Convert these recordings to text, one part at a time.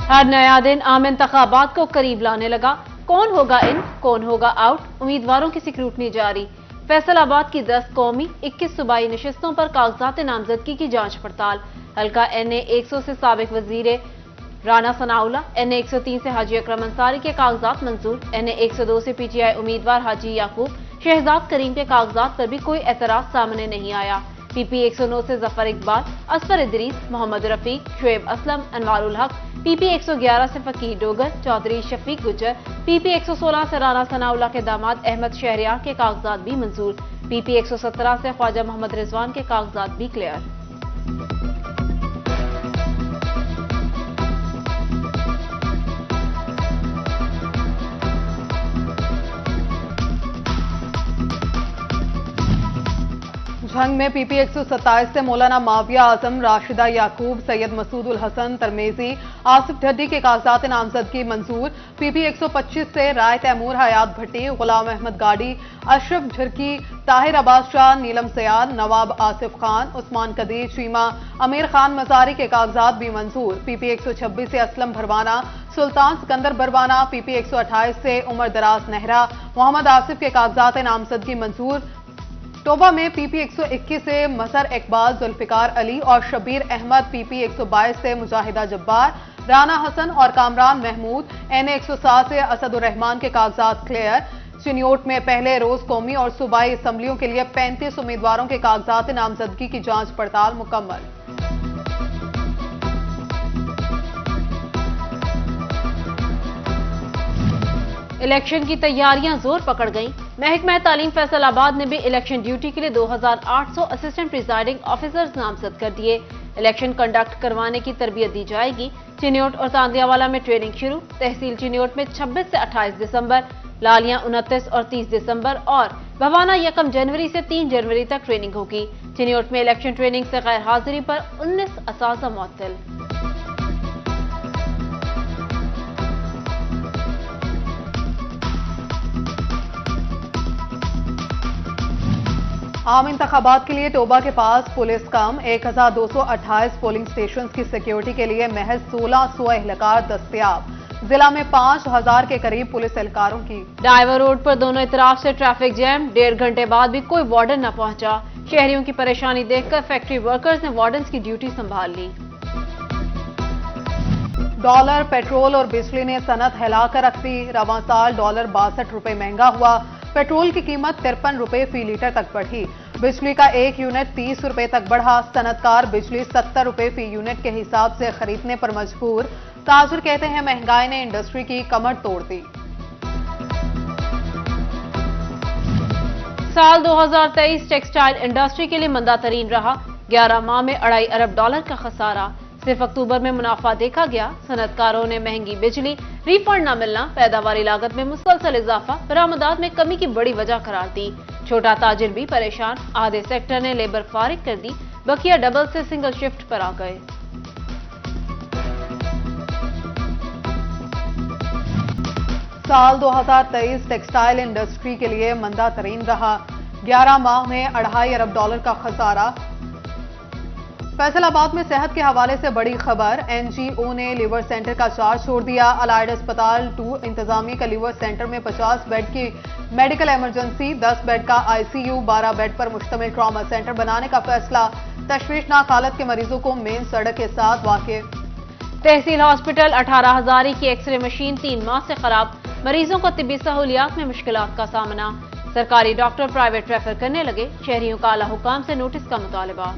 हर नया दिन आम इंतखाबात को करीब लाने लगा। कौन होगा इन, कौन होगा आउट, उम्मीदवारों की स्क्रूटनी जारी। फैसलाबाद की 10 कौमी 21 सूबाई नशिस्तों पर कागजात नामजदगी की जांच पड़ताल। हल्का NA 100 से साबिक वजीर राना सनाउल्लाह, NA 103 से हाजी अकरम अंसारी के कागजात मंजूर। NA 102 से PTI उम्मीदवार हाजी याकूब शहजाद करीम के कागजात पर भी कोई एतराज सामने नहीं आया। PP 109 से जफर इकबाल, असफर इदरीस, मोहम्मद रफीक, शुएब असलम, अनवारुल हक। PP 111 से फकीर डोगर, चौधरी शफीक गुज्जर। PP 116 से राना सनाउल्लाह के दामाद अहमद शहरियार के कागजात भी मंजूर। PP 117 से ख्वाजा मोहम्मद रिजवान के कागजात भी क्लियर। झंग में PP 127 से मौलाना माविया आजम, राशिदा याकूब, सैयद मसूद उल हसन तरमेजी, आसिफ ढड्डी के कागजात नामजदगी मंजूर। PP 125 से राय तैमूर, हयात भट्टी, गुलाम अहमद गाड़ी, अशरफ झरकी, ताहिर अब्बास शाह, नीलम सयाद, नवाब आसिफ खान, उस्मान कदीर, चीमा, अमीर खान मजारी के कागजात भी मंजूर। PP 126 से असलम भरवाना, सुल्तान सिकंदर बरवाना। PP 128 से उमर दराज नेहरा, मोहम्मद आसिफ के कागजात नामजदगी मंजूर। टोबा में PP 121 से मसर इकबाल, जुल्फिकार अली और शबीर अहमद। PP 122 से मुजाहिदा जब्बार, राना हसन और कामरान महमूद। NA 107 से असदुर रहमान के कागजात क्लियर। चिन्योट में पहले रोज कौमी और सूबाई असम्बलियों के लिए 35 उम्मीदवारों के कागजात नामजदगी की जांच पड़ताल मुकम्मल। इलेक्शन की तैयारियां जोर पकड़ गईं। महकमा तालीम फैसलाबाद ने भी इलेक्शन ड्यूटी के लिए 2800 असिस्टेंट प्रिजाइडिंग ऑफिसर्स नामजद कर दिए। इलेक्शन कंडक्ट करवाने की तरबियत दी जाएगी। चिन्योट और तांदियावाला में ट्रेनिंग शुरू। तहसील चिन्योट में 26 से 28 दिसंबर, लालियां 29 और 30 दिसंबर और भवाना 1 जनवरी से 3 जनवरी तक ट्रेनिंग होगी। चिन्योट में इलेक्शन ट्रेनिंग से गैर हाजिरी पर 19 असाजा मुअत्तल। आम इंतखाबात के लिए टोबा के पास पुलिस कम, 1228 पोलिंग स्टेशन की सिक्योरिटी के लिए महज 1600 एहलकार दस्तयाब। जिला में 5000 के करीब पुलिस एहलकारों की। डाइवर रोड पर दोनों इतराफ से ट्रैफिक जैम, 1.5 घंटे बाद भी कोई वार्डन न पहुंचा। शहरियों की परेशानी देखकर फैक्ट्री वर्कर्स ने वार्डन्स की ड्यूटी संभाल ली। डॉलर, पेट्रोल और बिजली ने सनत हिलाकर रख दी। रवां साल डॉलर 62 रुपए महंगा हुआ। पेट्रोल की कीमत 53 रुपए फी लीटर तक बढ़ी। बिजली का 1 यूनिट 30 रुपए तक बढ़ा। सनतकार बिजली 70 रुपए फी यूनिट के हिसाब से खरीदने पर मजबूर। ताजुर कहते हैं महंगाई ने इंडस्ट्री की कमर तोड़ दी। साल 2023 टेक्सटाइल इंडस्ट्री के लिए मंदा तरीन रहा। 11 माह में $2.5 अरब का खसारा। सिर्फ अक्टूबर में मुनाफा देखा गया। सनतकारों ने महंगी बिजली, रिफंड न मिलना, पैदावारी लागत में मुसलसल इजाफा बरामदात में कमी की बड़ी वजह करार दी। छोटा ताजिर भी परेशान। आधे सेक्टर ने लेबर फारिग कर दी, बकिया डबल से सिंगल शिफ्ट पर आ गए। साल 2023 टेक्सटाइल इंडस्ट्री के लिए मंदा तरीन रहा। 11 माह में $2.5 अरब का खसारा। फैसलाबाद में सेहत के हवाले से बड़ी खबर। NGO ने लीवर सेंटर का चार्ज छोड़ दिया। अलाइड अस्पताल 2 इंतजामिया का लीवर सेंटर में 50 बेड की मेडिकल इमरजेंसी, 10 बेड का ICU, 12 बेड पर मुश्तमिल ट्रॉमा सेंटर बनाने का फैसला। तशवीशनाक हालत के मरीजों को मेन सड़क के साथ वाक़े। तहसील हॉस्पिटल 18,000 की एक्सरे मशीन 3 माह से खराब। मरीजों को तिब्बी सहूलियात में मुश्किलात का सामना। सरकारी डॉक्टर प्राइवेट रेफर करने लगे। शहरियों का आला हुकाम से नोटिस का मुतालबा।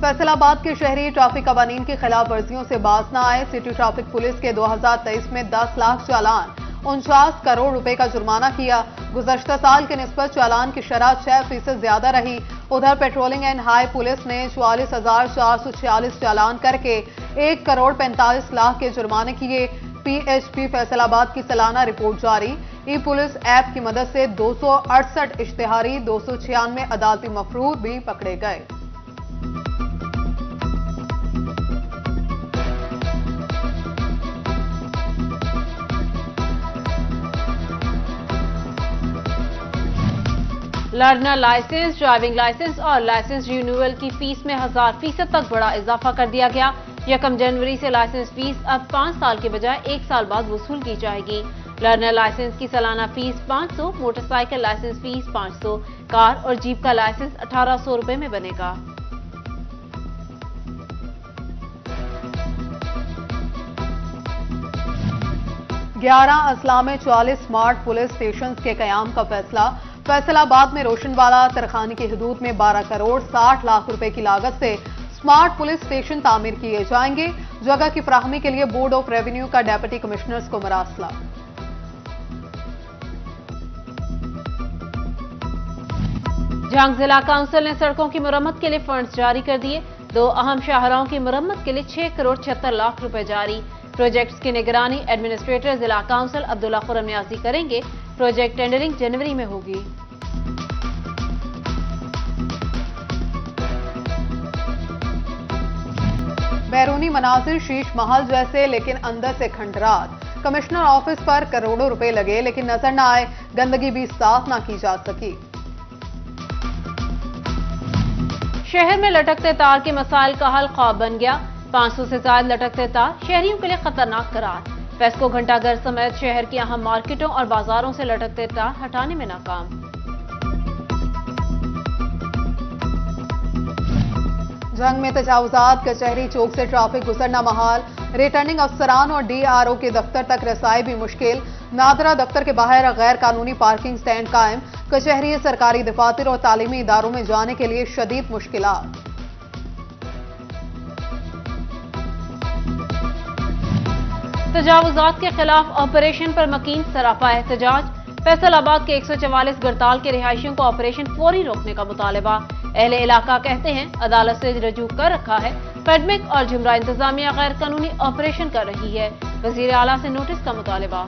फैसलाबाद के शहरी ट्रैफिक कवानीन की खिलाफ वर्जियों से बाज न आए। सिटी ट्रैफिक पुलिस के 2023 में 10 लाख चालान, 49 करोड़ रुपए का जुर्माना किया। गुज़श्ता साल के निस्बत चालान की शरह 6% ज्यादा रही। उधर पेट्रोलिंग एंड हाई पुलिस ने 44,446 चालान करके 1 करोड़ 45 लाख के जुर्माने किए। PHP फैसलाबाद की सालाना रिपोर्ट जारी। ई पुलिस ऐप की मदद से 268 इश्तिहारी, 296 अदालती मफरूद भी पकड़े गए। लर्नर लाइसेंस, ड्राइविंग लाइसेंस और लाइसेंस रिन्यूअल की फीस में 1000% तक बड़ा इजाफा कर दिया गया। 1 जनवरी से लाइसेंस फीस अब 5 साल के बजाय 1 साल बाद वसूल की जाएगी। लर्नर लाइसेंस की सालाना fee 500, motorcycle licence fee 500, car और जीप का लाइसेंस 1800 रुपए में बनेगा। ग्यारह अजला में 44 स्मार्ट पुलिस स्टेशन के कयाम का फैसला। फैसलाबाद में रोशनवाला तरखानी की हदूद में 12 करोड़ 60 लाख रुपए की लागत से स्मार्ट पुलिस स्टेशन तामीर किए जाएंगे। जगह की फराहमी के लिए बोर्ड ऑफ रेवेन्यू का डेप्यूटी कमिश्नर्स को मरासला। झांग जिला काउंसिल ने सड़कों की मुरम्मत के लिए फंड्स जारी कर दिए। 2 अहम शाहराहों की मुरम्मत के लिए 6 करोड़ 76 लाख रुपए जारी। प्रोजेक्ट्स की निगरानी एडमिनिस्ट्रेटर जिला काउंसिल अब्दुल्ला खुर्रम नियाजी करेंगे। प्रोजेक्ट टेंडरिंग जनवरी में होगी। बैरूनी मनाजिर शीश महल जैसे लेकिन अंदर से खंडरात। कमिश्नर ऑफिस पर करोड़ों रुपए लगे लेकिन नजर न आए, गंदगी भी साफ न की जा सकी। शहर में लटकते तार के मसाइल का हल ख्वाब बन गया। 500 से ज्यादा लटकते तार शहरियों के लिए खतरनाक करार। पेस्को घंटाघर समेत शहर की अहम मार्केटों और बाजारों से लटकते तार हटाने में नाकाम। जंग में तजावुजात, कचहरी चौक से ट्रैफिक गुजरना महाल। रिटर्निंग अफसरान और डीआरओ के दफ्तर तक रसाई भी मुश्किल। नादरा दफ्तर के बाहर गैर कानूनी पार्किंग स्टैंड कायम। कचहरी, सरकारी दफातर और तालीमी इदारों में जाने के लिए शदीद मुश्किलात। तजावुजात के खिलाफ ऑपरेशन पर मकीन सरापा एहतजाज। फैसलाबाद के 144 गरताल के रिहायशियों को ऑपरेशन फौरी रोकने का मुतालबा। अहले इलाका कहते हैं अदालत से रजू कर रखा है, फेडमिक और झुमरा इंतजामिया गैर कानूनी ऑपरेशन कर रही है। वजीर आला से नोटिस का मुतालबा।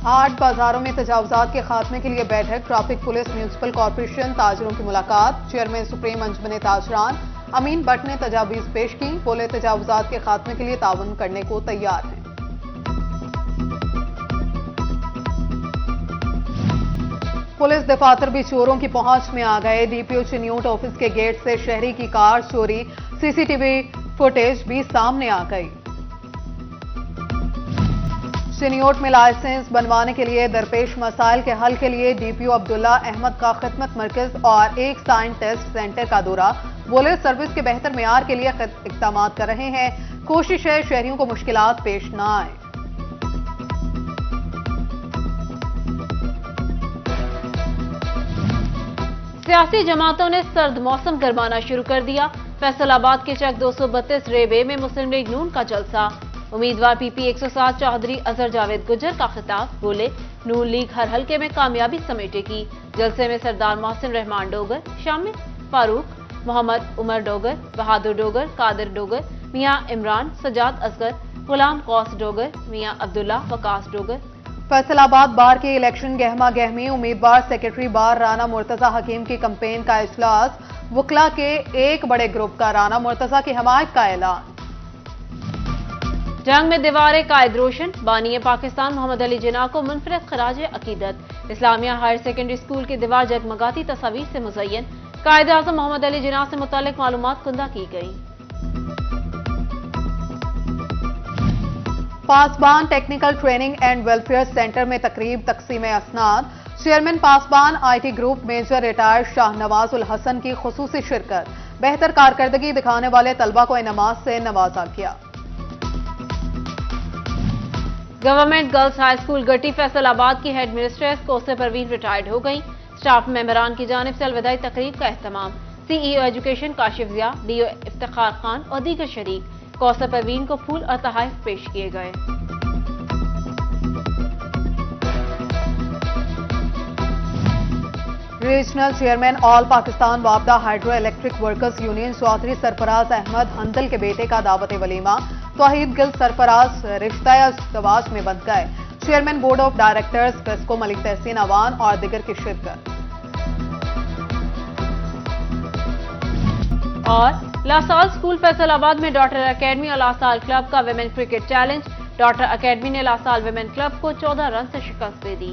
आठ बाजारों में तजावुजात के खात्मे के लिए बैठक। ट्रैफिक पुलिस, म्यूनिसिपल कॉर्पोरेशन, ताजरों की मुलाकात। चेयरमैन सुप्रीम अंजुमन ताजरान अमीन भट्ट ने तजावीज पेश की। बोले तजावुजात के खात्मे के लिए ताउन करने को तैयार हैं। पुलिस दफातर भी चोरों की पहुंच में आ गए। डीपीओ चिन्यूट ऑफिस के गेट से शहरी की कार चोरी, सीसीटीवी फुटेज भी सामने आ गई। चिन्यूट में लाइसेंस बनवाने के लिए दरपेश मसाइल के हल के लिए डीपीओ अब्दुल्ला अहमद का खिदमत मरकज और एक साइन टेस्ट सेंटर का दौरा। बोले सर्विस के बेहतर मेयार के लिए इक़दाम कर रहे हैं। कोशिश है शहरियों को मुश्किलात पेश न आए। सियासी जमातों ने सर्द मौसम गरमाना शुरू कर दिया। फैसलाबाद के चक 232 रेबे में मुस्लिम लीग नून का जलसा। उम्मीदवार पीपी 107 चौधरी अजहर जावेद गुजर का खिताब। बोले नून लीग हर हल्के में कामयाबी समेटेगी। जलसे में सरदार मोहसिन रहमान डोगर शामिल, फारूक, मोहम्मद उमर डोगर, बहादुर डोगर, कादिर डोगर, मियां इमरान, सजाद असगर, गुलाम कौस डोगर, मियां अब्दुल्ला, वकास डोगर। फैसलाबाद बार के इलेक्शन गहमा गहमी। उम्मीदवार सेक्रेटरी बार राना मुर्तजा हकीम की कैंपेन का इजलास। वकला के एक बड़े ग्रुप का राना मुर्तजा की हमायत का ऐलान। जंग में दीवार कायद रोशन। बानी पाकिस्तान मोहम्मद अली जिन्ना को मुनफरद खराज अकीदत। इस्लामिया हायर सेकेंडरी स्कूल की दीवार जगमगाती तस्वीर से मुज़य्यन। कायद आज़म मोहम्मद अली जिन्ना से मुतालिक मालूमात कुंदा की गई। Pasban technical training and welfare centre में तकरीब तकसीम असनाद। Chairman Pasban IT group major retired Shahnawaz ul Hasan की खुसूसी शिरकत। बेहतर कारकर्दगी दिखाने वाले तलबा को इनामात से नवाजा गया। गवर्नमेंट गर्ल्स हाई स्कूल गट्टी फैसलाबाद की हेड मिनिस्ट्रेस कोसे परवीन रिटायर्ड हो गई। स्टाफ मेंबरान की जानिब से अलविदाई तकरीब का एहतमाम। CEO education Kashif Zia, DO Iftikhar Khan और दीगर शरीक। कौसर परवीन को फूल और तोहफे पेश किए गए। रीजनल चेयरमैन ऑल पाकिस्तान वापदा hydro electric workers union Chaudhry Sarfaraz Ahmed Handal के बेटे का दावत वलीमा। तौहीद गिल सरफराज रिश्ता तवाज में बंध गए। Chairman board of directors PESCO Malik Tehseen Awan और दिगर की शिरकत। और लासाल स्कूल फैसलाबाद में डॉटर अकेडमी और लासाल क्लब का women cricket challenge. Doctor academy ने लासाल विमेन क्लब को 14 रन से शिकस्त दे दी।